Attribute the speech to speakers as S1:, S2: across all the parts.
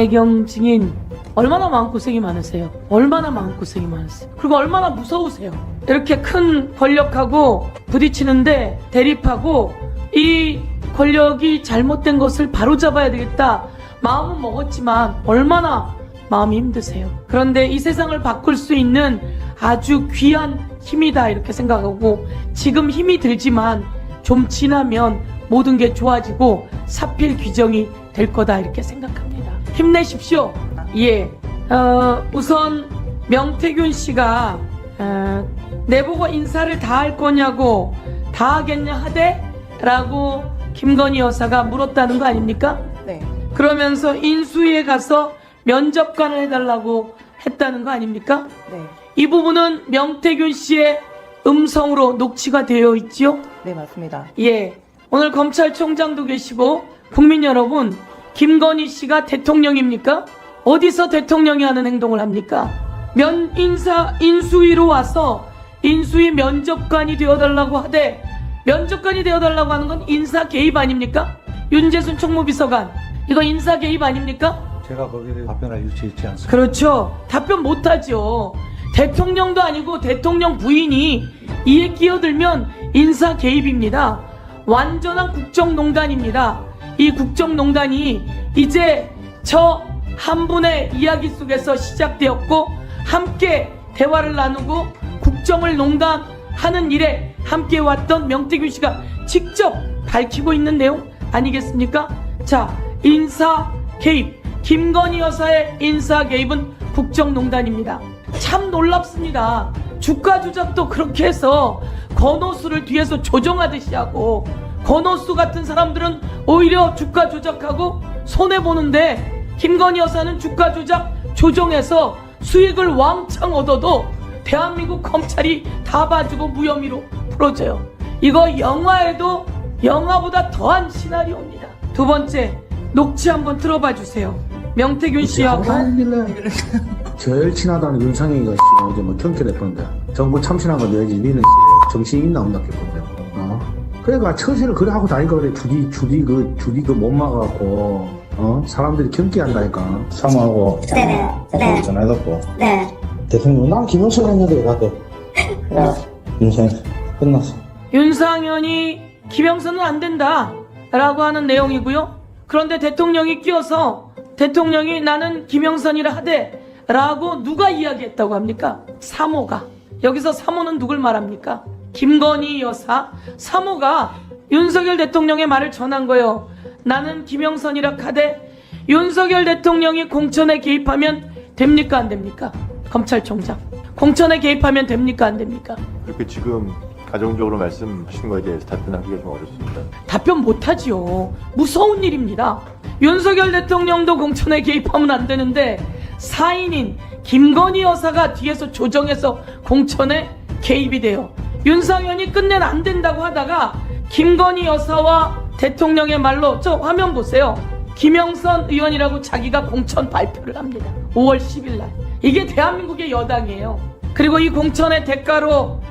S1: 배경 증인 얼마나 마음고생이 많으세요? 얼마나 마음고생이 많으세요? 그리고 얼마나 무서우세요? 이렇게 큰 권력하고 부딪히는데 대립하고 이 권력이 잘못된 것을 바로잡아야 되겠다 마음은 먹었지만 얼마나 마음이 힘드세요? 그런데 이 세상을 바꿀 수 있는 아주 귀한 힘이다 이렇게 생각하고 지금 힘이 들지만 좀 지나면 모든 게 좋아지고 사필 규정이 될 거다 이렇게 생각합니다. 힘내십시오. 예. 우선 명태균 씨가 내보고 인사를 다 할 거냐고 다 하겠냐 하대? 라고 김건희 여사가 물었다는 거 아닙니까?
S2: 네.
S1: 그러면서 인수위에 가서 면접관을 해달라고 했다는 거 아닙니까?
S2: 네.
S1: 이 부분은 명태균 씨의 음성으로 녹취가 되어 있지요?
S2: 네, 맞습니다.
S1: 예. 오늘 검찰총장도 계시고 국민 여러분, 김건희 씨가 대통령입니까? 어디서 대통령이 하는 행동을 합니까? 인수위로 와서 인수위 면접관이 되어달라고 하되 면접관이 되어달라고 하는 건 인사 개입 아닙니까? 윤재순 총무비서관, 이거 인사 개입 아닙니까?
S3: 제가 거기에 대해 답변할 유치 있지 않습니다.
S1: 그렇죠. 답변 못하죠. 대통령도 아니고 대통령 부인이 이에 끼어들면 인사 개입입니다. 완전한 국정농단입니다. 이 국정농단이 이제 저 한 분의 이야기 속에서 시작되었고 함께 대화를 나누고 국정을 농단하는 일에 함께 왔던 명태균 씨가 직접 밝히고 있는 내용 아니겠습니까? 자, 인사 개입, 김건희 여사의 인사 개입은 국정농단입니다. 참 놀랍습니다. 주가 조작도 그렇게 해서 권오수를 뒤에서 조종하듯이 하고 권오수 같은 사람들은 오히려 주가 조작하고 손해보는데 김건희 여사는 주가 조작 조종해서 수익을 왕창 얻어도 대한민국 검찰이 다 봐주고 무혐의로 풀어줘요. 이거 영화에도 영화보다 더한 시나리오입니다. 두 번째, 녹취 한번 들어봐 주세요. 명태균 씨하고
S4: 제일 친하다는 윤상현이가 어제 뭐 경찰했던데 정부 참신한 거 너지 니는 정신 있나 없나 했거든요. 그러니까 처신을 그래 하고 다니까 그래 주디 그 못 막아갖고 사람들이 경기한다니까. 사모하고
S5: 네네.
S4: 전화해갖고
S5: 네.
S4: 대통령 난 김영철 했는데 가대. 윤상현 끝났어.
S1: 윤상현이 김영선은 안 된다 라고 하는 내용이고요. 그런데 대통령이 끼어서 대통령이 나는 김영선이라 하되 라고 누가 이야기했다고 합니까? 사모가. 여기서 사모는 누굴 말합니까? 김건희 여사 사모가 윤석열 대통령의 말을 전한 거예요. 나는 김영선이라 하되 윤석열 대통령이 공천에 개입하면 됩니까 안 됩니까? 검찰총장 공천에 개입하면 됩니까 안 됩니까?
S6: 그렇게 지금 가정적으로 말씀하신 거에 대해서 답변하기가 좀 어렵습니다.
S1: 답변 못하지요. 무서운 일입니다. 윤석열 대통령도 공천에 개입하면 안 되는데 사인인 김건희 여사가 뒤에서 조정해서 공천에 개입이 돼요. 윤상현이 끝내 안 된다고 하다가 김건희 여사와 대통령의 말로 저 화면 보세요. 김영선 의원이라고 자기가 공천 발표를 합니다. 5월 10일 날. 이게 대한민국의 여당이에요. 그리고 이 공천의 대가로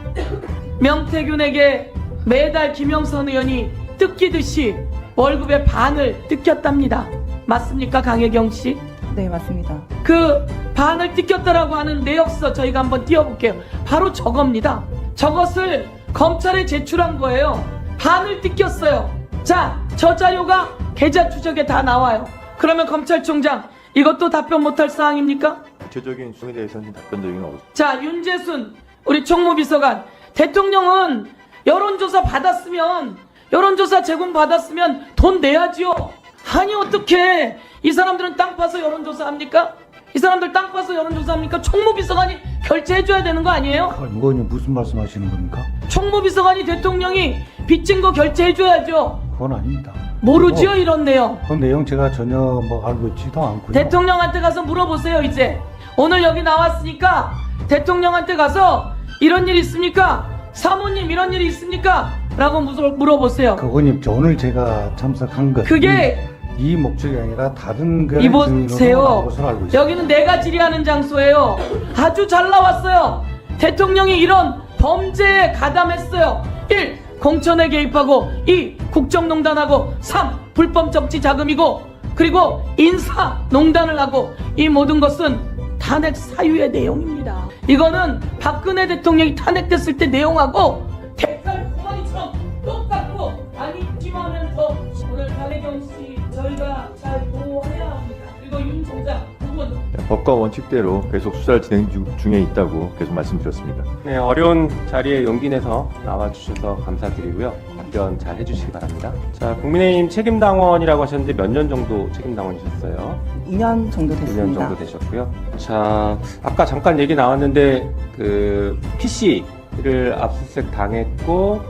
S1: 명태균에게 매달 김영선 의원이 뜯기듯이 월급의 반을 뜯겼답니다. 맞습니까, 강혜경 씨?
S2: 네, 맞습니다.
S1: 그 반을 뜯겼다라고 하는 내역서 저희가 한번 띄워볼게요. 바로 저겁니다. 저것을 검찰에 제출한 거예요. 반을 뜯겼어요. 자, 저 자료가 계좌 추적에 다 나와요. 그러면 검찰총장 이것도 답변 못할 사항입니까?
S6: 구체적인 수에 대해서는 답변드리기는 어렵습니다.
S1: 자, 윤재순 우리 총무비서관, 대통령은 여론조사 받았으면 여론조사 제공 받았으면 돈 내야지요. 아니 어떻게 이 사람들은 땅 파서 여론조사 합니까? 이 사람들 땅 파서 여론조사 합니까? 총무비서관이 결제해줘야 되는 거 아니에요?
S3: 의원님 무슨 말씀하시는 겁니까?
S1: 총무비서관이 대통령이 빚진 거 결제해줘야죠.
S3: 그건 아닙니다.
S1: 모르지요 이런 내용.
S3: 그 내용 제가 전혀 뭐 알고 있지도 않고요.
S1: 대통령한테 가서 물어보세요. 이제 오늘 여기 나왔으니까 대통령한테 가서 이런 일 있습니까? 사모님 이런 일이 있습니까? 라고 물어보세요.
S3: 그거님 오늘 제가 참석한 것
S1: 그게
S3: 이 목적이 아니라 다른 그
S1: 이보세요.
S3: 것으로 알고 있습니다.
S1: 여기는 내가 질의하는 장소예요. 아주 잘 나왔어요. 대통령이 이런 범죄에 가담했어요. 1. 공천에 개입하고 2. 국정농단하고 3. 불법 정치 자금이고 그리고 인사농단을 하고 이 모든 것은 탄핵 사유의 내용입니다. 이거는 박근혜 대통령이 탄핵됐을 때 내용하고 대탈 고마니처럼 똑같고 안심하면서 오늘 강혜경 씨 저희가 잘 보호해야 합니다. 그리고 윤 총장 두 분
S6: 법과 원칙대로 계속 수사를 진행 중에 있다고 계속 말씀드렸습니다.
S2: 네, 어려운 자리에 용기 내서 나와주셔서 감사드리고요. 답변 잘 해주시기 바랍니다. 자, 국민의힘 책임당원이라고 하셨는데 몇 년 정도 책임당원이셨어요?
S5: 2년 정도
S2: 2년
S5: 됐습니다.
S2: 정도 되셨고요. 자, 아까 잠깐 얘기 나왔는데 그 PC를 압수수색 당했고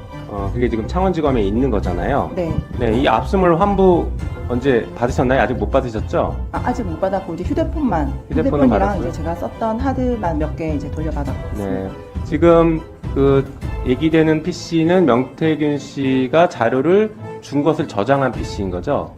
S2: 그게 지금 창원지검에 있는 거잖아요.
S5: 네.
S2: 네, 이 압수물 환부 언제 받으셨나요? 아직 못 받으셨죠?
S5: 아직 못 받았고 이제 휴대폰만
S2: 휴대폰은
S5: 휴대폰이랑
S2: 받았어요?
S5: 이제 제가 썼던 하드만 몇 개 이제 돌려받았고
S2: 네. 지금 그 얘기되는 PC는 명태균 씨가 자료를 준 것을 저장한 PC인 거죠?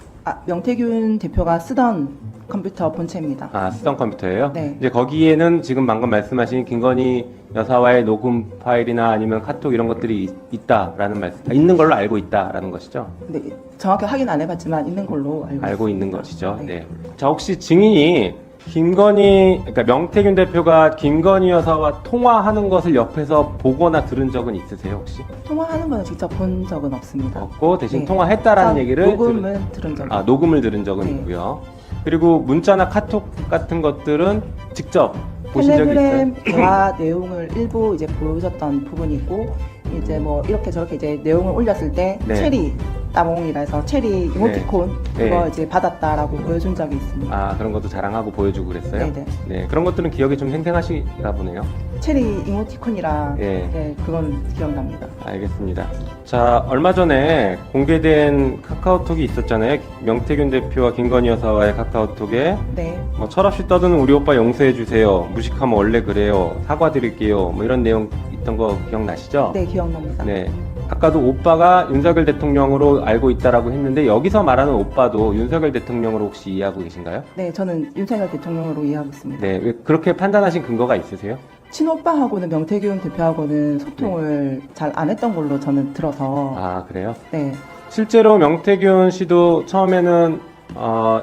S5: 명태균 대표가 쓰던 컴퓨터 본체입니다.
S2: 아, 쓰던 컴퓨터예요?
S5: 네.
S2: 이제 거기에는 지금 방금 말씀하신 김건희 여사와의 녹음 파일이나 아니면 카톡 이런 것들이 있다라는 말씀, 있는 걸로 알고 있다라는 것이죠?
S5: 네, 정확히 확인 안 해봤지만 있는 걸로
S2: 알고 있는
S5: 있습니다.
S2: 것이죠.
S5: 네.
S2: 네. 자, 혹시 증인이 그러니까 명태균 대표가 김건희 여사와 통화하는 것을 옆에서 보거나 들은 적은 있으세요, 혹시?
S5: 통화하는 거는 직접 본 적은 없습니다.
S2: 없고 대신
S5: 네.
S2: 통화했다라는 얘기를
S5: 녹음은 들은 적이
S2: 녹음을 들은 적은
S5: 네.
S2: 있고요. 그리고 문자나 카톡 같은 것들은 직접 보신 적이 있어요?
S5: 텔레그램 대화 내용을 일부 이제 보여줬던 부분이 있고 이제 뭐 이렇게 저렇게 이제 내용을 올렸을 때
S2: 네.
S5: 체리 따봉이라 해서 체리 이모티콘
S2: 네.
S5: 그거
S2: 네.
S5: 이제 받았다라고 보여준 적이 있습니다.
S2: 아, 그런 것도 자랑하고 보여주고 그랬어요?
S5: 네네.
S2: 네, 그런 것들은 기억이 좀 생생하시나 보네요.
S5: 체리 이모티콘이랑
S2: 예.
S5: 네, 그건 기억납니다.
S2: 알겠습니다. 자, 얼마 전에 공개된 카카오톡이 있었잖아요. 명태균 대표와 김건희 여사와의 카카오톡에
S5: 네,
S2: 뭐 철없이 떠드는 우리 오빠 용서해 주세요. 무식하면 원래 그래요. 사과드릴게요. 뭐 이런 내용 있던 거 기억나시죠?
S5: 네 기억납니다.
S2: 네. 아까도 오빠가 윤석열 대통령으로 알고 있다라고 했는데 여기서 말하는 오빠도 윤석열 대통령으로 혹시 이해하고 계신가요?
S5: 네, 저는 윤석열 대통령으로 이해하고 있습니다.
S2: 네. 왜 그렇게 판단하신 근거가 있으세요?
S5: 친오빠하고는 명태균 대표하고는 소통을 잘 안 했던 걸로 저는 들어서
S2: 아, 그래요?
S5: 네,
S2: 실제로 명태균 씨도 처음에는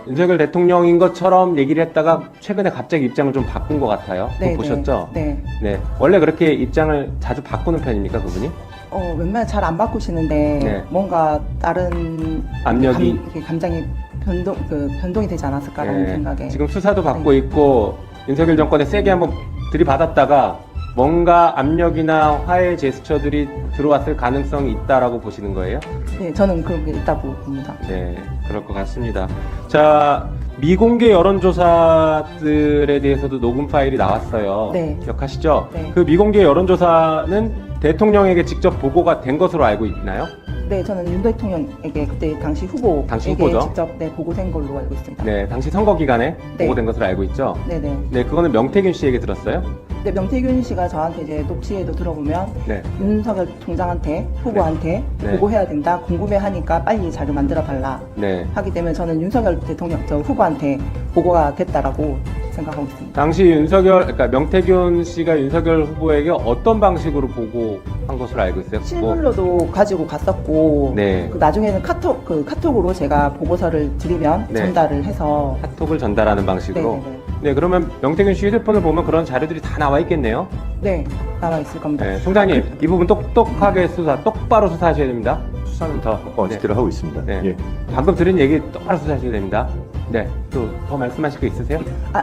S2: 윤석열 대통령인 것처럼 얘기를 했다가 최근에 갑자기 입장을 좀 바꾼 것 같아요. 그거
S5: 네,
S2: 보셨죠?
S5: 네.
S2: 네. 원래 그렇게 입장을 자주 바꾸는 편입니까, 그분이?
S5: 웬만하면 잘 안 바꾸시는데
S2: 네.
S5: 뭔가 다른
S2: 압력이
S5: 이렇게 감정이 변동이 되지 않았을까라는
S2: 네.
S5: 생각에
S2: 지금 수사도 받고 있고 윤석열 정권에 세게 한번 들이받았다가 뭔가 압력이나 화해 제스처들이 들어왔을 가능성이 있다라고 보시는 거예요?
S5: 네, 저는 그런 게 있다고 봅니다.
S2: 네, 그럴 것 같습니다. 자, 미공개 여론조사들에 대해서도 녹음 파일이 나왔어요.
S5: 네.
S2: 기억하시죠?
S5: 네.
S2: 그 미공개 여론조사는 대통령에게 직접 보고가 된 것으로 알고 있나요?
S5: 네, 저는 윤 대통령에게 그때 당시 후보에게
S2: 당시 후보죠?
S5: 직접 보고된 걸로 알고 있습니다.
S2: 네, 당시 선거 기간에
S5: 네.
S2: 보고된 것으로 알고 있죠?
S5: 네네.
S2: 네, 그거는 명태균 씨에게 들었어요?
S5: 근데 명태균 씨가 저한테 이제 녹취에도 들어보면
S2: 네.
S5: 윤석열 총장한테 후보한테
S2: 네.
S5: 보고해야 된다. 궁금해하니까 빨리 자료 만들어 달라.
S2: 네.
S5: 하기 때문에 저는 윤석열 대통령 저 후보한테 보고가 됐다라고 생각하고 있습니다.
S2: 당시 그러니까 명태균 씨가 윤석열 후보에게 어떤 방식으로 보고한 것으로 알고 있어요? 뭐,
S5: 실물로도 가지고 갔었고
S2: 네.
S5: 그 나중에는 카톡으로 제가 보고서를 드리면
S2: 네.
S5: 전달을 해서
S2: 카톡을 전달하는 방식으로.
S5: 네네네.
S2: 네, 그러면 명태균 씨 휴대폰을 보면 그런 자료들이 다 나와 있겠네요.
S5: 네, 나와 있을 겁니다.
S2: 네, 총장님, 이 부분 똑똑하게 똑바로 수사하셔야 됩니다. 수사는 더.
S6: 법과 원칙대로 하고 있습니다.
S2: 네.
S6: 예.
S2: 방금 들은 얘기 똑바로 수사하셔야 됩니다. 네, 또 더 말씀하실 거 있으세요?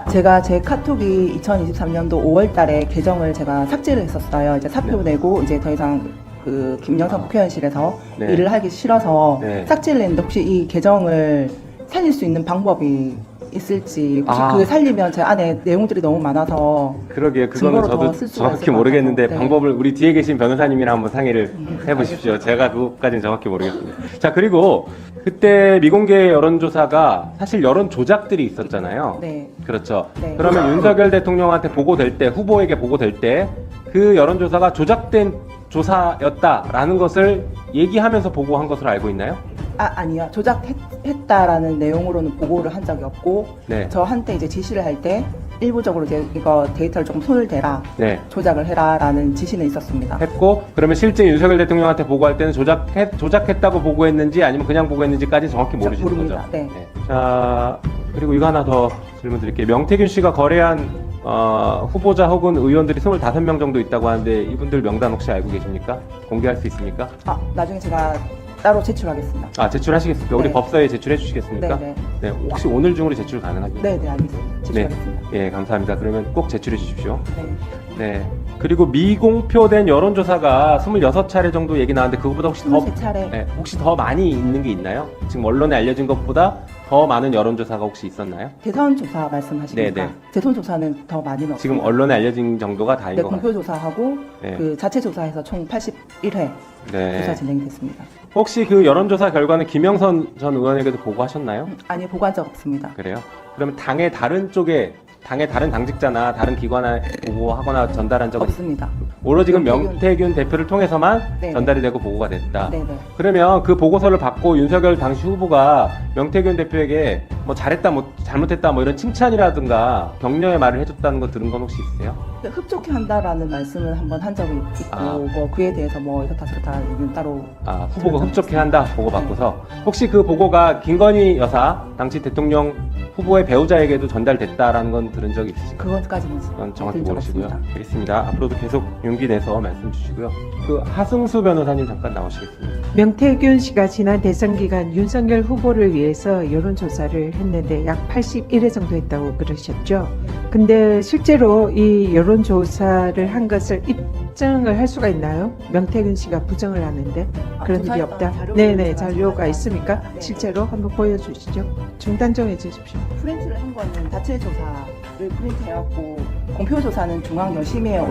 S5: 제가 제 카톡이 2023년도 5월 달에 계정을 제가 삭제를 했었어요. 이제 사표 내고 이제 더 이상 그 김영삼 국회의원실에서
S2: 네.
S5: 일을 하기 싫어서
S2: 네.
S5: 삭제를 했는데 혹시 이 계정을 살릴 수 있는 방법이 있을지 혹시
S2: 아.
S5: 그거 살리면 제 안에 내용들이 너무 많아서
S2: 그러게요. 그거는
S5: 증거로 더
S2: 저도
S5: 쓸 수가 있을
S2: 정확히
S5: 것
S2: 모르겠는데
S5: 같아서. 네.
S2: 방법을 우리 뒤에 계신 변호사님이랑 한번 상의를 해보십시오. 제가 그것까지는 정확히 모르겠습니다. 자, 그리고 그때 미공개 여론조사가 사실 여론 조작들이 있었잖아요.
S5: 네.
S2: 그렇죠.
S5: 네.
S2: 그러면 윤석열 대통령한테 보고될 때, 후보에게 보고될 때 그 여론조사가 조작된 조사였다라는 것을 얘기하면서 보고한 것으로 알고 있나요?
S5: 아니요. 조작했다라는 내용으로는 보고를 한 적이 없고
S2: 네.
S5: 저한테 이제 지시를 할 때 일부적으로 이제 이거 데이터를 조금 손을 대라,
S2: 네.
S5: 조작을 해라라는 지시는 있었습니다.
S2: 했고 그러면 실제 윤석열 대통령한테 보고할 때는 조작했다고 보고했는지 아니면 그냥 보고했는지까지 정확히 모르시는
S5: 모릅니다.
S2: 거죠?
S5: 네.
S2: 자 그리고 이거 하나 더 질문 드릴게요. 명태균 씨가 거래한 후보자 혹은 의원들이 25명 정도 있다고 하는데 이분들 명단 혹시 알고 계십니까? 공개할 수 있습니까?
S5: 아, 나중에 제가 따로 제출하겠습니다.
S2: 아 제출하시겠습니까? 우리
S5: 네.
S2: 법사위에 제출해 주시겠습니까?
S5: 네네.
S2: 네, 혹시 오늘 중으로 제출 가능하죠?
S5: 네네, 알겠습니다. 제출하겠습니다.
S2: 예, 감사합니다. 그러면 꼭 제출해 주십시오.
S5: 네.
S2: 네. 그리고 미공표된 여론조사가 26차례 정도 얘기 나왔는데 그거보다 혹시 더
S5: 23차례.
S2: 네, 혹시 더 많이 있는 게 있나요? 지금 언론에 알려진 것보다 더 많은 여론조사가 혹시 있었나요?
S5: 대선 조사 말씀하십니까?
S2: 네네.
S5: 대선 조사는 더 많이는 없습니다.
S2: 지금 언론에 알려진 정도가 다인
S5: 네,
S2: 것 같아요.
S5: 공표 조사하고
S2: 네.
S5: 그 자체 조사해서 총 81회
S2: 네.
S5: 조사 진행됐습니다.
S2: 혹시 그 여론조사 결과는 김영선 전 의원에게도 보고하셨나요?
S5: 아니, 보고한 적 없습니다.
S2: 그래요? 그러면 당의 다른 당직자나 다른 기관에 보고하거나 전달한 적은
S5: 없습니다.
S2: 오로지 지금
S5: 명태균.
S2: 명태균 대표를 통해서만
S5: 네네.
S2: 전달이 되고 보고가 됐다.
S5: 네네.
S2: 그러면 그 보고서를 받고 윤석열 당시 후보가 명태균 대표에게 뭐 잘했다, 뭐 잘못했다, 뭐 이런 칭찬이라든가 격려의 말을 해줬다는 거 들은 건 혹시 있으세요?
S5: 흡족해 한다라는 말씀을 한번 한 적이 있고,
S2: 아.
S5: 뭐 그에 대해서 뭐 이렇다 저렇다 얘기는 따로.
S2: 아, 후보가 흡족해한다 보고 받고서 혹시 그 보고가 김건희 여사 당시 대통령 후보의 배우자에게도 전달됐다라는 건 들은 적이 있으신가요?
S5: 그것까지는
S2: 그건 정확히
S5: 들은 적
S2: 모르시고요.
S5: 없습니다.
S2: 알겠습니다. 앞으로도 계속 용기 내서 말씀 주시고요. 그 하승수 변호사님 잠깐 나오시겠습니다.
S7: 명태균 씨가 지난 대선 기간 윤석열 후보를 위해서 여론조사를 했는데 약 81회 정도 했다고 그러셨죠. 근데 실제로 이 여론조사를 한 것을 입증을 할 수가 있나요? 명태균 씨가 부정을 하는데 그런 일이
S5: 조사했던
S7: 없다.
S5: 자료를
S7: 네네,
S5: 제가
S7: 자료가
S5: 조사했습니다.
S7: 있습니까?
S5: 네.
S7: 실제로 한번 보여주시죠. 중단 좀 해주십시오.
S5: 프린트를 한 거는 자체 조사를 프린트해갖고 공표 조사는 중앙여심에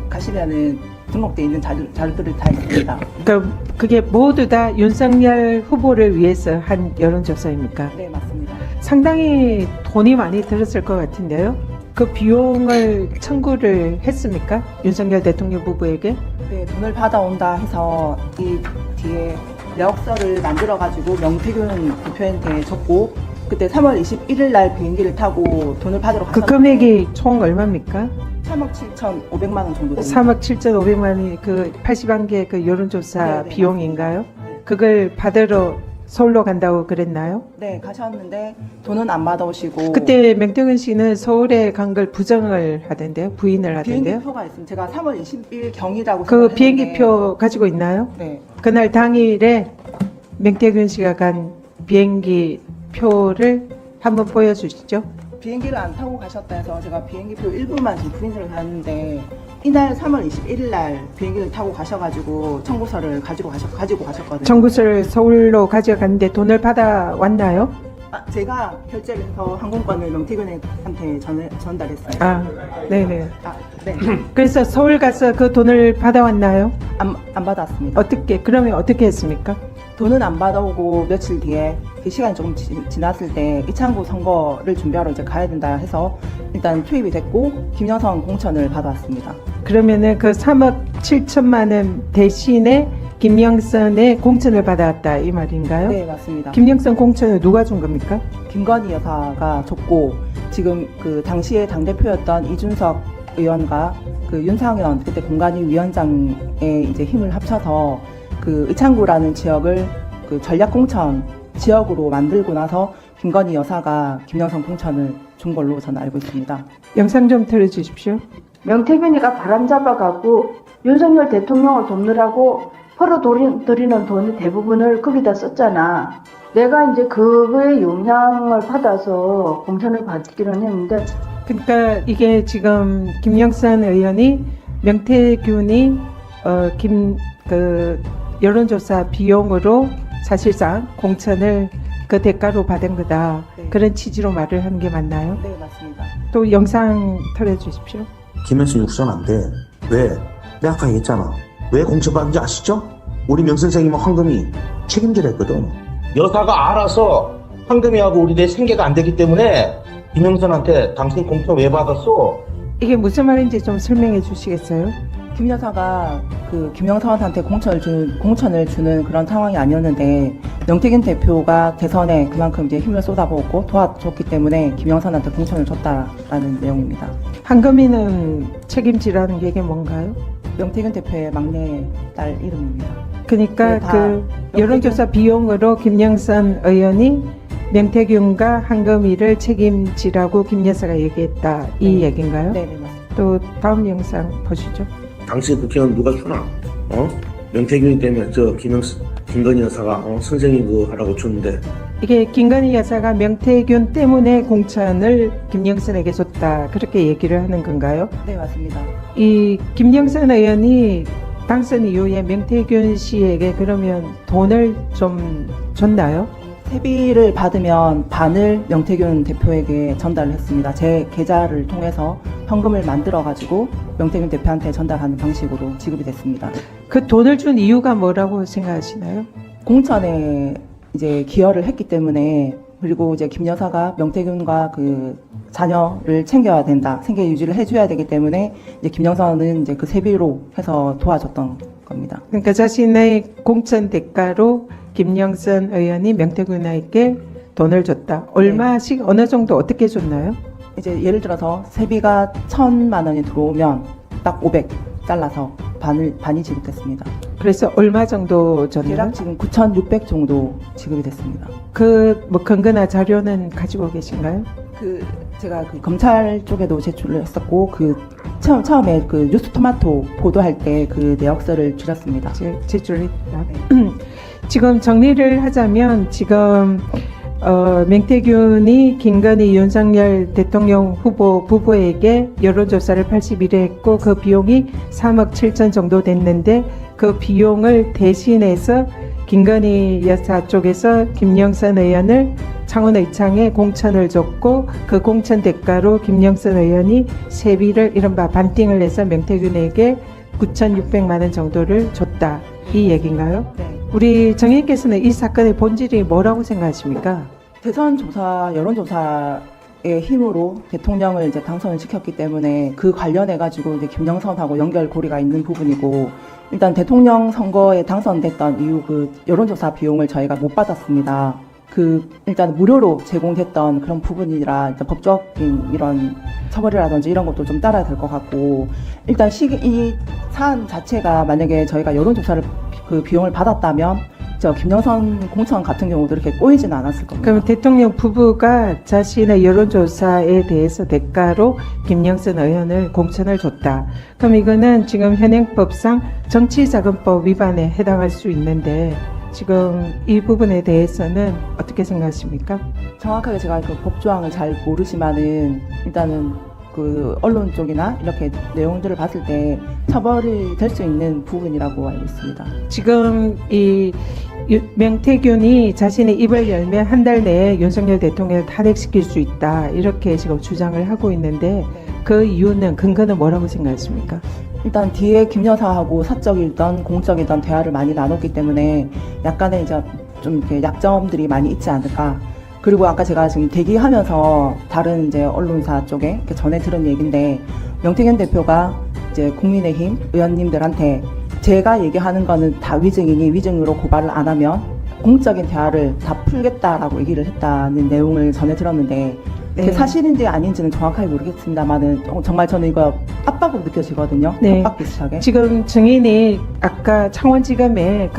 S5: 가시면은 등록돼 있는 자료들이 다 있습니다.
S7: 그러니까 그게 모두 다 윤석열 후보를 위해서 한 여론조사입니까?
S5: 네, 맞습니다.
S7: 상당히 돈이 많이 들었을 것 같은데요. 그 비용을 청구를 했습니까? 윤석열 대통령 후보에게?
S5: 네, 돈을 받아온다 해서 이 뒤에 내역서를 만들어가지고 명태균 대표한테 줬고, 그때 3월 21일 날 비행기를 타고 돈을 받으러
S7: 그
S5: 갔었는데
S7: 금액이 총 얼마입니까?
S5: 3억 7,500만 원 정도 됩니다.
S7: 3억 7,500만 원이 그 81개 그 여론조사
S5: 네, 네,
S7: 비용인가요? 그걸 받으러 서울로 간다고 그랬나요?
S5: 네, 가셨는데 돈은 안 받아오시고.
S7: 그때 명태균 씨는 서울에 간 걸 부정을 하던데요? 부인을 하던데요?
S5: 비행기표가 있습니다. 제가 3월 20일 경이라고
S7: 그
S5: 생각했는데.
S7: 비행기표 가지고 있나요?
S5: 네.
S7: 그날 당일에 명태균 씨가 간 비행기 표를 한번 보여주시죠.
S5: 비행기를 안 타고 가셨다 해서 제가 비행기표 일부만 지금 프린트를 했는데, 이날 3월 21일 날 비행기를 타고 가셔가지고 청구서를 가지고 가셨거든요.
S7: 청구서를 서울로 가져갔는데 돈을 받아왔나요?
S5: 아, 제가 결제를 해서 항공권을 명태균한테 전달했어요.
S7: 아, 네네.
S5: 아, 네.
S7: 그래서 서울 가서 그 돈을 받아왔나요?
S5: 안 받았습니다.
S7: 그러면 어떻게 했습니까?
S5: 돈은 안 받아오고 며칠 뒤에 그 시간이 조금 지났을 때 이창구 선거를 준비하러 이제 가야 된다 해서 일단 투입이 됐고 김영선 공천을 받아왔습니다.
S7: 그러면은 그 3억 7천만 원 대신에 김영선의 공천을 받아왔다 이 말인가요?
S5: 네, 맞습니다.
S7: 김영선 공천을 누가 준 겁니까?
S5: 김건희 여사가 줬고, 지금 그 당시에 당대표였던 이준석 의원과 그 윤상현 그때 공관위 위원장의 이제 힘을 합쳐서 그 의창구라는 지역을 그 전략공천 지역으로 만들고 나서 김건희 여사가 김영선 공천을 준 걸로 저는 알고 있습니다.
S7: 영상 좀 틀어주십시오.
S8: 명태균이가 바람잡아가고 윤석열 대통령을 돕느라고 벌어들이는 돈의 대부분을 거기다 썼잖아. 내가 이제 그거에 영향을 받아서 공천을 받기는 했는데
S7: 그러니까 이게 지금 김영선 의원이 명태균이 여론조사 비용으로 사실상 공천을 그 대가로 받은 거다.
S5: 네.
S7: 그런 취지로 말을 하는 게 맞나요?
S5: 네, 맞습니다.
S7: 또 영상 틀어주십시오.
S4: 김현수 육선 안 돼. 왜? 내가 아까 얘기했잖아. 왜 공천받은지 아시죠? 우리 명 선생님은 황금이 책임질 했거든. 여사가 알아서 황금이하고 우리 내 생계가 안 되기 때문에 김영선한테 당신 공천 왜 받았어?
S7: 이게 무슨 말인지 좀 설명해 주시겠어요?
S5: 김 여사가 그 김영선한테 공천을 주는 그런 상황이 아니었는데 명태균 대표가 대선에 그만큼 이제 힘을 쏟아부었고 도와줬기 때문에 김영선한테 공천을 줬다라는 내용입니다.
S7: 한금이는 책임지라는 게 이게 뭔가요?
S5: 명태균 대표의 막내 딸 이름입니다.
S7: 그러니까
S5: 네, 다
S7: 그 여론조사 비용으로 김영선 의원이 명태균과 한금이를 책임지라고 김 여사가 얘기했다 이
S5: 네.
S7: 얘기인가요?
S5: 네, 맞습니다.
S7: 또 다음 영상 보시죠.
S4: 당시 국회의원 누가 주나? 명태균이 때문에 김건희 여사가 선생님 그거 하라고 줬는데
S7: 이게 김건희 여사가 명태균 때문에 공천을 김영선에게 줬다 그렇게 얘기를 하는 건가요?
S5: 네, 맞습니다.
S7: 이 김영선 의원이 당선 이후에 명태균 씨에게 그러면 돈을 좀 줬나요?
S5: 세비를 받으면 반을 명태균 대표에게 전달을 했습니다. 제 계좌를 통해서 현금을 만들어가지고 명태균 대표한테 전달하는 방식으로 지급이 됐습니다.
S7: 그 돈을 준 이유가 뭐라고 생각하시나요?
S5: 공천에 이제 기여를 했기 때문에 그리고 이제 김 여사가 명태균과 그 자녀를 챙겨야 된다, 생계 유지를 해줘야 되기 때문에 이제 김영선은 이제 그 세비로 해서 도와줬던 겁니다.
S7: 그러니까 자신의 공천 대가로 김영선 의원이 명태균에게 돈을 줬다. 얼마씩 어느 정도 어떻게 줬나요?
S5: 이제 예를 들어서 세비가 1,000만 원이 들어오면 딱 500 잘라서 반이 지급됐습니다.
S7: 그래서 얼마 정도 줬나요?
S5: 대략 지금 9,600 정도 지급이 됐습니다.
S7: 그 뭐 근거나 자료는 가지고 계신가요?
S5: 제가 그 검찰 쪽에도 제출을 했었고 처음에 그 뉴스토마토 보도할 때 그 내역서를 줄였습니다.
S7: 제출했다. 지금 정리를 하자면 지금 명태균이 김건희 윤석열 대통령 후보 부부에게 여론조사를 81회 했고 그 비용이 3억 7천 정도 됐는데 그 비용을 대신해서 김건희 여사 쪽에서 김영선 의원을 창원의창에 공천을 줬고 그 공천 대가로 김영선 의원이 세비를 이른바 반띵을 해서 명태균에게 9,600만 원 정도를 줬다. 이 얘기인가요?
S5: 네.
S7: 우리 정의께서는 이 사건의 본질이 뭐라고 생각하십니까?
S5: 대선 조사, 여론조사의 힘으로 대통령을 이제 당선을 시켰기 때문에 그 관련해가지고 이제 김영선하고 연결고리가 있는 부분이고, 일단 대통령 선거에 당선됐던 이후 그 여론조사 비용을 저희가 못 받았습니다. 일단 무료로 제공됐던 그런 부분이라 일단 법적인 이런 처벌이라든지 이런 것도 좀 따라야 될 것 같고, 일단 이 사안 자체가 만약에 저희가 여론조사를 그 비용을 받았다면 김영선 공천 같은 경우도 이렇게 꼬이지는 않았을 겁니다.
S7: 그럼 대통령 부부가 자신의 여론조사에 대해서 대가로 김영선 의원을 공천을 줬다. 그럼 이거는 지금 현행법상 정치자금법 위반에 해당할 수 있는데 지금 이 부분에 대해서는 어떻게 생각하십니까?
S5: 정확하게 제가 그 법조항을 잘 모르지만은 일단은 그 언론 쪽이나 이렇게 내용들을 봤을 때 처벌이 될 수 있는 부분이라고 알고 있습니다.
S7: 지금 이 명태균이 자신의 입을 열면 한 달 내에 윤석열 대통령을 탄핵시킬 수 있다 이렇게 지금 주장을 하고 있는데 그 이유는 근거는 뭐라고 생각하십니까?
S5: 일단 뒤에 김 여사하고 사적이든 공적이든 대화를 많이 나눴기 때문에 약간의 이제 좀 이렇게 약점들이 많이 있지 않을까. 그리고 아까 제가 지금 대기하면서 다른 이제 언론사 쪽에 이렇게 전해 들은 얘기인데, 명태균 대표가 이제 국민의힘 의원님들한테 제가 얘기하는 거는 다 위증이니 위증으로 고발을 안 하면 공적인 대화를 다 풀겠다라고 얘기를 했다는 내용을 전해 들었는데,
S7: 네.
S5: 그게 사실인지 아닌지는 정확하게 모르겠습니다만은 정말 저는 이거 압박으로 느껴지거든요.
S7: 네.
S5: 협박 비슷하게.
S7: 지금 증인이 아까 창원지검에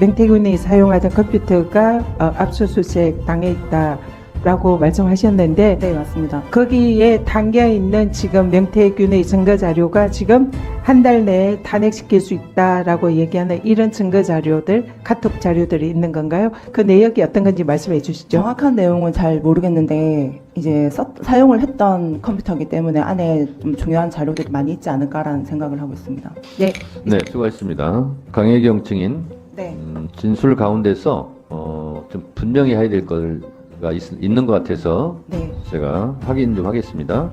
S7: 명태균이 사용하던 컴퓨터가 압수수색 당해 있다라고 말씀하셨는데
S5: 네, 맞습니다.
S7: 거기에 담겨 있는 지금 명태균의 증거 자료가 지금 한 달 내에 탄핵시킬 수 있다라고 얘기하는 이런 증거 자료들, 카톡 자료들이 있는 건가요? 그 내역이 어떤 건지 말씀해 주시죠.
S5: 정확한 내용은 잘 모르겠는데 이제 사용을 했던 컴퓨터이기 때문에 안에 좀 중요한 자료들이 많이 있지 않을까라는 생각을 하고 있습니다.
S7: 네.
S9: 네, 수고하셨습니다. 강혜경 증인,
S5: 네.
S9: 진술 가운데서 좀 분명히 해야 될 거가 있는 것 같아서
S5: 네.
S9: 제가 확인 좀 하겠습니다.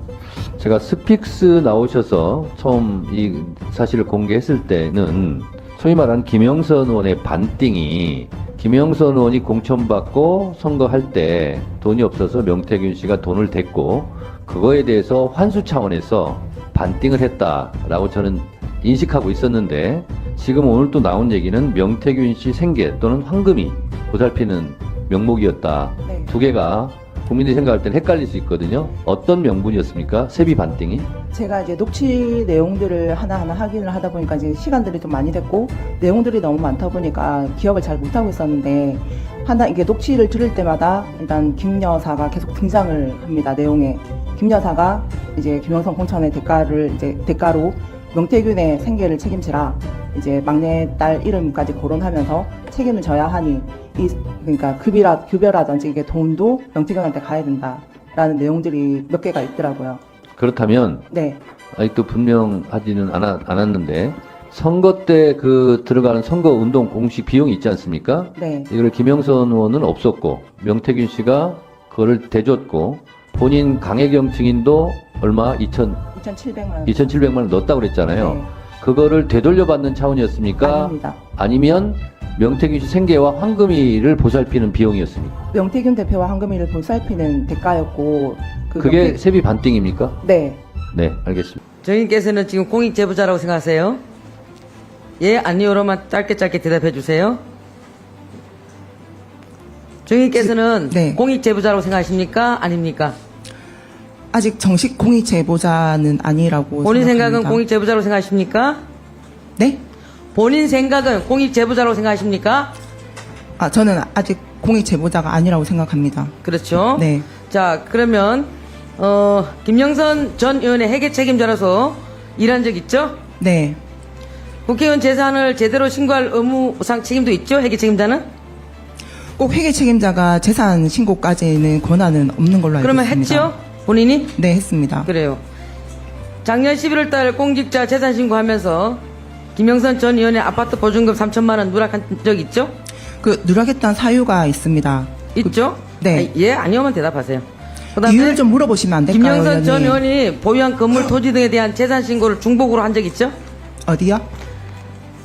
S9: 제가 스픽스 나오셔서 처음 이 사실을 공개했을 때는 소위 말하는 김영선 의원의 반띵이, 김영선 의원이 공천받고 선거할 때 돈이 없어서 명태균 씨가 돈을 댔고 그거에 대해서 환수 차원에서 반띵을 했다라고 저는 인식하고 있었는데 지금 오늘 또 나온 얘기는 명태균 씨 생계 또는 황금이 보살피는 명목이었다.
S5: 네.
S9: 두 개가 국민들이 생각할 때는 헷갈릴 수 있거든요. 어떤 명분이었습니까? 세비 반띵이?
S5: 제가 이제 녹취 내용들을 하나하나 확인을 하다 보니까 이제 시간들이 좀 많이 됐고 내용들이 너무 많다 보니까 기억을 잘 못하고 있었는데 이게 녹취를 들을 때마다 일단 김 여사가 계속 등장을 합니다. 내용에 김 여사가 이제 김영선 공천의 대가로 명태균의 생계를 책임지라 이제 막내딸 이름까지 거론하면서 책임을 져야 하니 그러니까 급여라든지 이게 돈도 명태균한테 가야 된다라는 내용들이 몇 개가 있더라고요.
S9: 그렇다면
S5: 네.
S9: 아직도 분명하지는 않았는데 선거 때 들어가는 선거 운동 공식 비용이 있지 않습니까?
S5: 네.
S9: 이걸 김영선 의원은 없었고 명태균 씨가 그거를 대줬고 본인 강혜경 증인도 얼마 2,700만 원 넣었다고 그랬잖아요.
S5: 네.
S9: 그거를 되돌려받는 차원이었습니까?
S5: 아닙니다.
S9: 아니면 명태균 씨 생계와 황금이를 보살피는 비용이었습니까?
S5: 명태균 대표와 황금이를 보살피는 대가였고
S9: 그게 세비 반띵입니까?
S5: 네.
S9: 네, 알겠습니다.
S10: 정인께서는 지금 공익 제보자라고 생각하세요? 예, 아니요로만 짧게 대답해 주세요. 정인께서는
S5: 네.
S10: 공익 제보자라고 생각하십니까? 아닙니까?
S5: 아직 정식 공익 제보자는 아니라고
S10: 본인
S5: 생각합니다.
S10: 생각은 공익 제보자라고 생각하십니까?
S5: 네?
S10: 본인 생각은 공익 제보자라고 생각하십니까?
S5: 저는 아직 공익 제보자가 아니라고 생각합니다.
S10: 그렇죠.
S5: 네.
S10: 자, 그러면 김영선 전 의원의 회계 책임자로서 일한 적 있죠?
S5: 네.
S10: 국회의원 재산을 제대로 신고할 의무상 책임도 있죠? 회계 책임자는?
S5: 꼭 회계 책임자가 재산 신고까지는 권한은 없는 걸로 알고
S10: 그러면
S5: 있습니다.
S10: 했죠? 본인이?
S5: 네, 했습니다.
S10: 그래요. 작년 11월 달 공직자 재산 신고하면서 김영선 전 의원의 아파트 보증금 3천만 원 누락한 적 있죠?
S5: 누락했던 사유가 있습니다.
S10: 있죠?
S5: 네.
S10: 예, 아니오만 대답하세요. 그다음에
S5: 이유를 좀 물어보시면 안 될까요,
S10: 김영선 전
S5: 의원님?
S10: 의원이 보유한 건물 토지 등에 대한 재산 신고를 중복으로 한 적 있죠?
S5: 어디요?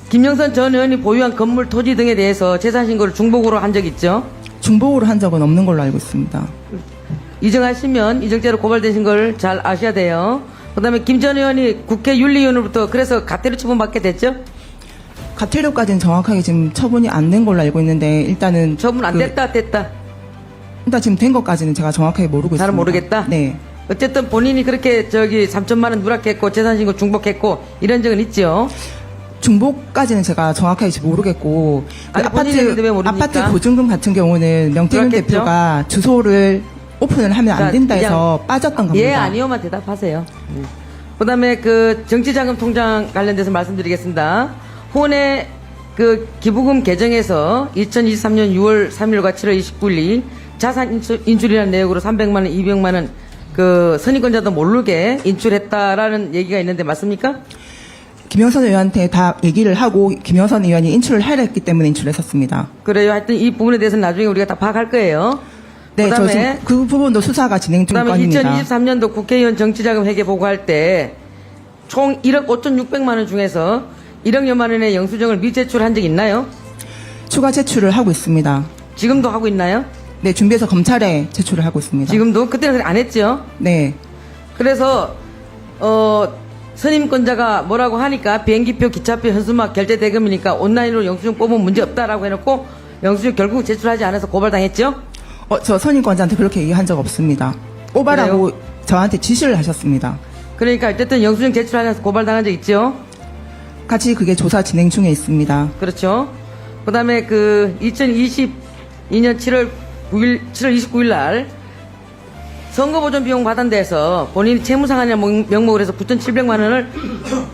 S10: 김영선 전 의원이 보유한 건물 토지 등에 대해서 재산 신고를 중복으로 한 적 있죠?
S5: 중복으로 한 적은 없는 걸로 알고 있습니다.
S10: 이정하시면 이정죄로 고발되신 걸 잘 아셔야 돼요. 그다음에 김 전 의원이 국회 윤리위원으로부터 그래서 가태료 처분받게 됐죠?
S5: 가태료까지는 정확하게 지금 처분이 안 된 걸로 알고 있는데 일단은
S10: 처분 안 됐다.
S5: 일단 지금 된 것까지는 제가 정확하게 모르고 있습니다.
S10: 잘 모르겠다?
S5: 네.
S10: 어쨌든 본인이 그렇게 3천만 원 누락했고 재산신고 중복했고 이런 적은 있죠.
S5: 중복까지는 제가 정확하게 모르겠고
S10: 아니, 본인이 했는데 왜 모릅니까?
S5: 아파트 보증금 같은 경우는 명태균
S10: 누락했죠?
S5: 대표가 주소를 오픈을 하면
S10: 자,
S5: 안 된다 해서
S10: 그냥
S5: 빠졌던 겁니다.
S10: 예, 아니요만 대답하세요. 그다음에 정치자금 통장 관련돼서 말씀드리겠습니다. 후원의 기부금 개정에서 2023년 6월 3일과 7월 29일이 자산 인출이라는 내역으로 300만 원, 200만 원 선임권자도 모르게 인출했다라는 얘기가 있는데 맞습니까?
S5: 김영선 의원한테 다 얘기를 하고 김영선 의원이 인출을 하려 했기 때문에 인출했었습니다.
S10: 그래요. 하여튼 이 부분에 대해서는 나중에 우리가 다 파악할 거예요.
S5: 네, 저
S10: 그다음에
S5: 지금 그 부분도 수사가 진행
S10: 그다음에
S5: 중입니다.
S10: 2023년도 국회의원 정치자금 회계 보고할 때 총 1억 5,600만 원 중에서 1억여만 원의 영수증을 미제출한 적 있나요?
S5: 추가 제출을 하고 있습니다.
S10: 지금도 하고 있나요?
S5: 네, 준비해서 검찰에 제출을 하고 있습니다.
S10: 지금도? 그때는 안 했죠?
S5: 네.
S10: 그래서 선임권자가 뭐라고 하니까 비행기표, 기차표, 현수막, 결제 대금이니까 온라인으로 영수증 뽑으면 문제 없다라고 해놓고 영수증 결국 제출하지 않아서 고발당했죠?
S5: 저 선임권자한테 그렇게 얘기한 적 없습니다. 뽑아라고 저한테 지시를 하셨습니다.
S10: 그러니까 어쨌든 영수증 제출하지 않아서 고발당한 적 있죠?
S5: 같이 그게 조사 진행 중에 있습니다.
S10: 그렇죠. 그 다음에 2022년 7월 29일 날 선거보전 비용 받은 데서 본인이 채무상환이라는 명목으로 해서 9,700만 원을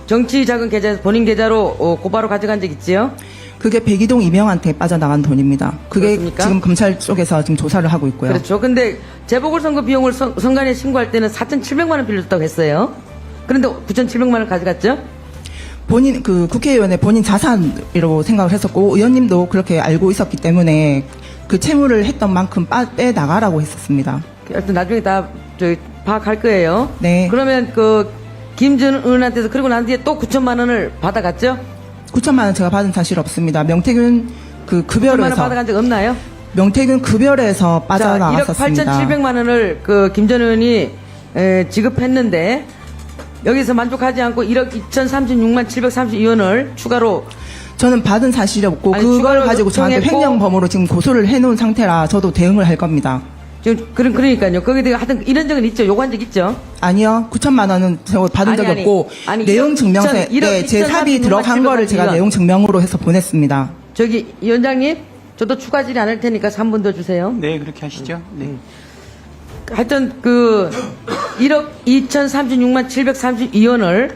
S10: 정치자금 계좌에서 본인 계좌로 고바로 가져간 적 있지요?
S5: 그게 백이동 이명한테 빠져나간 돈입니다. 그게
S10: 그렇습니까?
S5: 지금 검찰 쪽에서 지금 조사를 하고 있고요.
S10: 그렇죠. 근데 재보궐선거 비용을 선관위에 신고할 때는 4,700만 원 빌려줬다고 했어요. 그런데 9,700만 원 가져갔죠?
S5: 본인 국회의원의 본인 자산이라고 생각을 했었고 의원님도 그렇게 알고 있었기 때문에 그 채무를 했던 만큼 빼 나가라고 했었습니다.
S10: 하여튼 나중에 다 파악할 거예요.
S5: 네.
S10: 그러면 김전 의원한테서 그러고 난 뒤에 또 9천만 원을 받아갔죠?
S5: 9천만 원 제가 받은 사실 없습니다. 명태균
S10: 9천만 원
S5: 급여에서
S10: 받아간 적 없나요?
S5: 명태균 급여에서
S10: 자, 1억
S5: 빠져나갔었습니다.
S10: 8,700만 원을 김 전 의원이 지급했는데 여기서 만족하지 않고 1억 2,036만 732원을 추가로
S5: 저는 받은 사실이 없고
S10: 아니,
S5: 그걸
S10: 추가로
S5: 가지고 저한테
S10: 요청했고
S5: 횡령범으로 지금 고소를 해놓은 상태라 저도 대응을 할 겁니다.
S10: 지금 그러니까요. 거기에 대해 하여튼 이런 적은 있죠. 요구한 적 있죠.
S5: 아니요. 9천만 원은 저 받은 적이
S10: 아니,
S5: 없고
S10: 아니,
S5: 내용
S10: 1억
S5: 증명서에
S10: 2천, 1억
S5: 네, 제 삽입이
S10: 2,036만
S5: 들어간 거를 제가
S10: 732원.
S5: 내용 증명으로 해서 보냈습니다.
S10: 저기 위원장님, 저도 추가 질의 안 할 테니까 3분 더 주세요.
S1: 네, 그렇게 하시죠. 네.
S10: 하여튼 그 1억 2,036만 732원을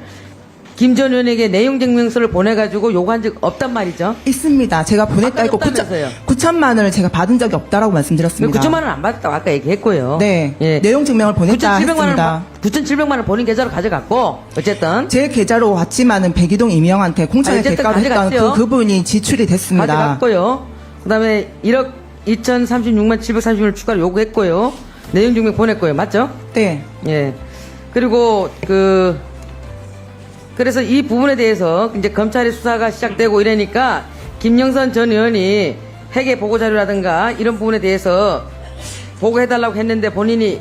S10: 김 전 의원에게 내용 증명서를 보내가지고 요구한 적 없단 말이죠.
S5: 있습니다. 제가 보냈다 했고
S10: 없다면서요.
S5: 9천만 원을 제가 받은 적이 없다라고 말씀드렸습니다.
S10: 9천만 원 안 받았다고 아까 얘기했고요.
S5: 네.
S10: 예.
S5: 내용 증명을 보냈다 했습니다.
S10: 9,700만 원 본인 계좌로 가져갔고 어쨌든
S5: 제 계좌로 왔지만은 백이동 이명한테 공천의
S10: 어쨌든
S5: 대가로 했던
S10: 가져갔죠.
S5: 그분이 지출이 됐습니다.
S10: 가져갔고요. 그다음에 1억 2,036만 730원을 추가로 요구했고요. 내용 증명 보냈고요. 맞죠?
S5: 네.
S10: 예. 그리고 그래서 이 부분에 대해서 이제 검찰의 수사가 시작되고 이러니까 김영선 전 의원이 회계 보고 자료라든가 이런 부분에 대해서 보고해달라고 했는데 본인이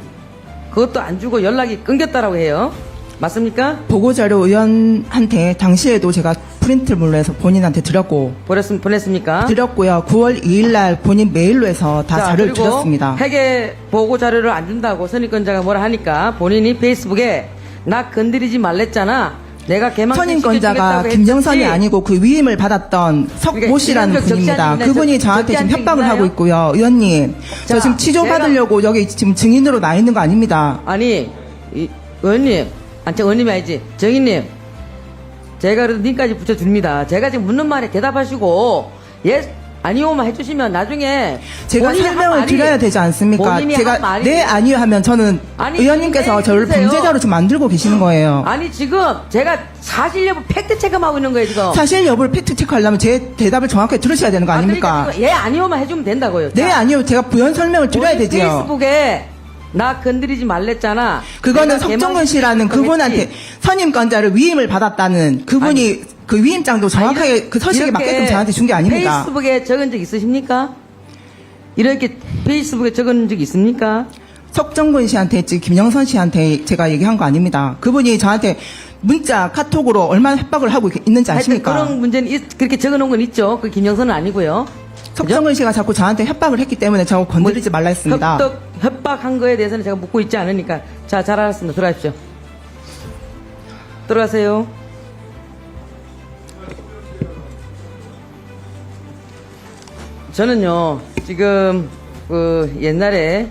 S10: 그것도 안 주고 연락이 끊겼다라고 해요. 맞습니까?
S5: 보고자료 의원한테 당시에도 제가 프린트물로 해서 본인한테 드렸고
S10: 보냈습니까?
S5: 드렸고요. 9월 2일 날 본인 메일로 해서 다
S10: 자,
S5: 자료를
S10: 그리고
S5: 드렸습니다.
S10: 회계 보고 자료를 안 준다고 선임권자가 뭐라 하니까 본인이 페이스북에 나 건드리지 말랬잖아. 내가
S5: 선임권자가 김정선이 아니고 그 위임을 받았던 석모 씨라는
S10: 그러니까
S5: 분입니다.
S10: 적시한
S5: 그분이
S10: 적시한
S5: 저한테 지금
S10: 적이
S5: 협박을
S10: 있나요?
S5: 하고 있고요. 의원님, 저
S10: 자,
S5: 지금 취조 받으려고 여기 지금 증인으로 나 있는 거 아닙니다.
S10: 아니, 의원님, 저 의원님이 아니지. 정인님, 제가 그래도 님까지 붙여줍니다. 제가 지금 묻는 말에 대답하시고, 예, 아니오만 해주시면 나중에.
S5: 제가
S10: 본인이 한
S5: 설명을
S10: 말이-
S5: 드려야 되지 않습니까?
S10: 본인이
S5: 제가
S10: 한 말이-
S5: 네 아니요 하면 저는
S10: 아니,
S5: 의원님께서
S10: 네,
S5: 저를
S10: 해주세요.
S5: 범죄자로 지금 만들고 계시는 거예요.
S10: 아니, 지금 제가 사실 여부 팩트 체크하고 있는 거예요, 지금.
S5: 사실 여부를 팩트 체크하려면 제 대답을 정확하게 들으셔야 되는 거 아닙니까?
S10: 그러니까 지금 예, 아니오만 해주면 된다고요.
S5: 네
S10: 자,
S5: 아니요 제가 부연 설명을 드려야
S10: 본인
S5: 되지요.
S10: 페이스북에 나 건드리지 말랬잖아.
S5: 그거는
S10: 내가
S5: 석정근 씨라는
S10: 개망신
S5: 그분한테
S10: 했지.
S5: 선임권자를 위임을 받았다는 그분이 그 위임장도 정확하게
S10: 이렇게-
S5: 그 서식에
S10: 이렇게
S5: 맞게끔 저한테 준 게 아닙니다.
S10: 페이스북에 적은 적 있으십니까? 이렇게 페이스북에 적은 적 있습니까?
S5: 석정근 씨한테 했지 김영선 씨한테 제가 얘기한 거 아닙니다. 그분이 저한테 문자 카톡으로 얼마나 협박을 하고 있는지
S10: 하여튼
S5: 아십니까?
S10: 그런 문제는 그렇게 적어놓은 건 있죠. 그 김영선은 아니고요.
S5: 석정근 씨가 자꾸 저한테 협박을 했기 때문에 저하고 건드리지 말라 했습니다.
S10: 협박한 거에 대해서는 제가 묻고 있지 않으니까. 자, 잘 알았습니다. 들어가십시오. 들어가세요. 저는요, 지금, 옛날에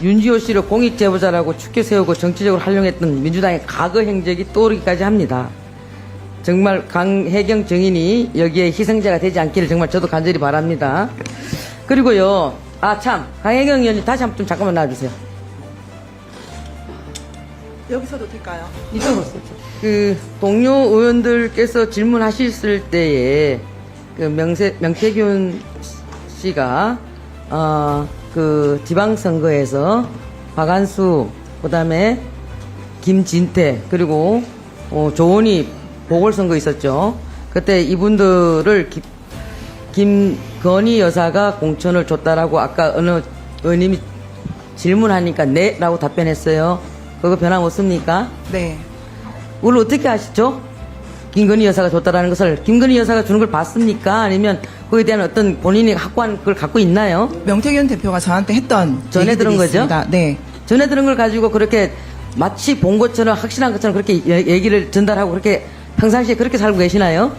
S10: 윤지호 씨를 공익제보자라고 축켜 세우고 정치적으로 활용했던 민주당의 과거 행적이 떠오르기까지 합니다. 정말 강혜경 정인이 여기에 희생자가 되지 않기를 정말 저도 간절히 바랍니다. 그리고요, 강혜경 의원님 다시 한번 좀 잠깐만 나와주세요.
S5: 여기서도 될까요?
S10: 이쪽으로. 동료 의원들께서 질문하셨을 때에, 명태균 씨가, 지방선거에서 박안수, 그 다음에 김진태, 그리고, 조원희 보궐선거 있었죠. 그때 이분들을 김건희 여사가 공천을 줬다라고 아까 어느 의원님이 질문하니까 네 라고 답변했어요. 그거 변함없습니까?
S5: 네.
S10: 그걸 어떻게 아시죠? 김건희 여사가 줬다라는 것을 김건희 여사가 주는 걸 봤습니까? 아니면 그에 대한 어떤 본인이 확고한 걸 갖고 있나요?
S5: 명태균 대표가 저한테 했던
S10: 전에
S5: 얘기들이
S10: 들은 거죠?
S5: 있습니다. 네.
S10: 전에 들은 걸 가지고 그렇게 마치 본 것처럼 확실한 것처럼 그렇게 얘기를 전달하고 그렇게 평상시에 그렇게 살고 계시나요?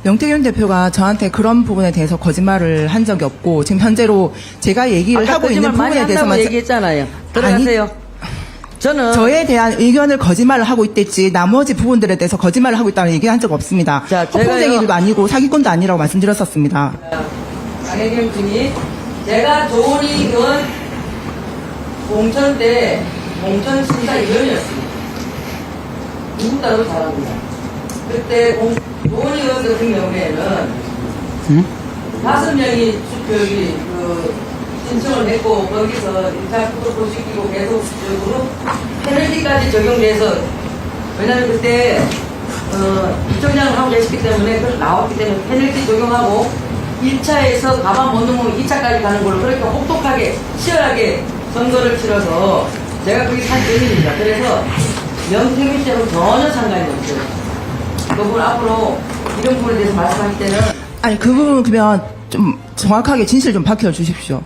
S5: 명태균 대표가 저한테 그런 부분에 대해서 거짓말을 한 적이 없고 지금 현재로 제가 얘기를
S10: 아까
S5: 하고 있는
S10: 거짓말 많이
S5: 부분에
S10: 한다고
S5: 대해서만
S10: 얘기했잖아요. 들어가세요. 저는
S5: 저에 대한 의견을 거짓말을 하고 있댔지 나머지 부분들에 대해서 거짓말을 하고 있다는 얘기한 적 없습니다.
S10: 자, 제가요.
S5: 폭행쟁이도 아니고 사기꾼도 아니라고 말씀드렸었습니다.
S10: 강혜경 중이 제가 조은희 의원 공천 때 공천 심사위원이었습니다. 누구 따로 잘합니다. 그때 조은희 의원 같은 경우에는 5명이 신청을 했고 거기서 1차 프로포 시키고 계속적으로 페널티까지 적용돼서 왜냐하면 그때 부총장을 하고 계셨기 때문에 나왔기 때문에 페널티 적용하고 1차에서 가만 못 넘으면 2차까지 가는 걸로 그렇게 혹독하게 치열하게 선거를 치러서 제가 그게 산 적입니다. 그래서 명태균 씨하고 전혀 상관이 없어요. 그 부분 앞으로 이런 부분에 대해서 말씀하실 때는
S5: 아니 그 부분 그러면 좀 정확하게 진실 좀 밝혀주십시오.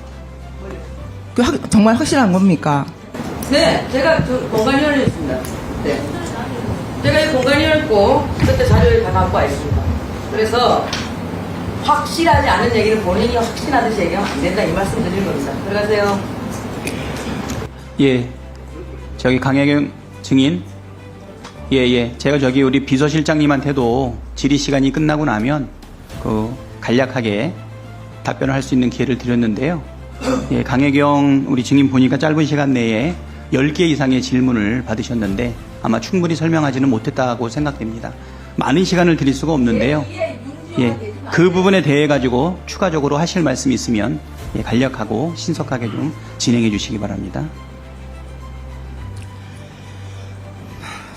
S5: 정말 확실한 겁니까?
S10: 네, 제가 그 공간위원을 했습니다. 네. 제가 이 공간위원했고 그때 자료를 다 갖고 와 있습니다. 그래서 확실하지 않은 얘기를 본인이 확신하듯이 얘기하면 안 된다 이 말씀 드리는 겁니다. 들어가세요.
S11: 예, 저기 강혜경 증인. 예. 제가 저기 우리 비서실장님한테도 질의 시간이 끝나고 나면 간략하게 답변을 할 수 있는 기회를 드렸는데요. 예, 강혜경 우리 증인 보니까 짧은 시간 내에 10개 이상의 질문을 받으셨는데 아마 충분히 설명하지는 못했다고 생각됩니다. 많은 시간을 드릴 수가 없는데요. 예, 그 부분에 대해 가지고 추가적으로 하실 말씀이 있으면 간략하고 신속하게 좀 진행해 주시기 바랍니다.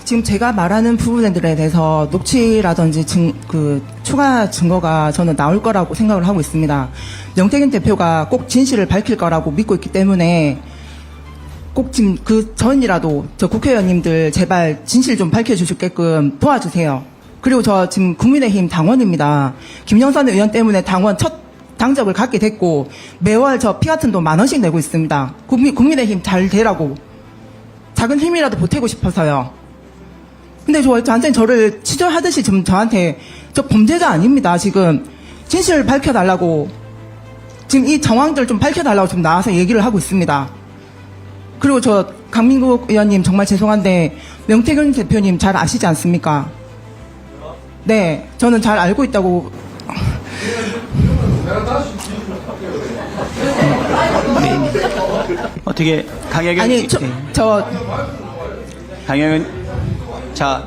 S5: 지금 제가 말하는 부분들에 대해서 녹취라든지 추가 증거가 저는 나올 거라고 생각을 하고 있습니다. 명태균 대표가 꼭 진실을 밝힐 거라고 믿고 있기 때문에 꼭 지금 그 전이라도 저 국회의원님들 제발 진실 좀 밝혀주시게끔 도와주세요. 그리고 저 지금 국민의힘 당원입니다. 김영선 의원 때문에 당원 첫 당적을 갖게 됐고 매월 저 피 같은 돈 10,000원씩 내고 있습니다. 국민의힘 잘 되라고 작은 힘이라도 보태고 싶어서요. 근데 저한테 저를 치졸하듯이 지금 저한테 저 범죄자 아닙니다. 지금 진실을 밝혀달라고 지금 이 정황들 좀 밝혀달라고 지금 나와서 얘기를 하고 있습니다. 그리고 저 강민국 의원님 정말 죄송한데 명태균 대표님 잘 아시지 않습니까? 네, 저는 잘 알고 있다고.
S11: 네. 어떻게 강혜경
S5: 아니
S11: 강혜경 자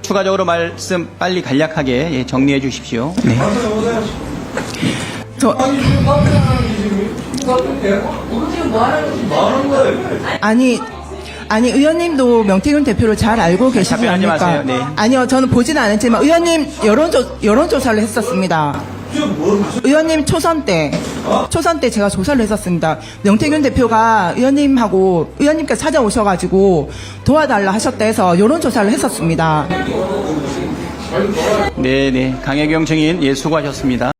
S11: 추가적으로 말씀 빨리 간략하게 정리해 주십시오. 네.
S5: 아니 의원님도 명태균 대표를 잘 알고 계시지
S11: 답변하지
S5: 않습니까?
S11: 마세요. 네.
S5: 아니요, 저는 보지는 않았지만 의원님 여론조사를 했었습니다. 의원님 초선 때 제가 조사를 했었습니다. 명태균 대표가 의원님께서 찾아오셔가지고 도와달라 하셨다 해서 여론조사를 했었습니다.
S11: 네. 강혜경 증인 수고하셨습니다.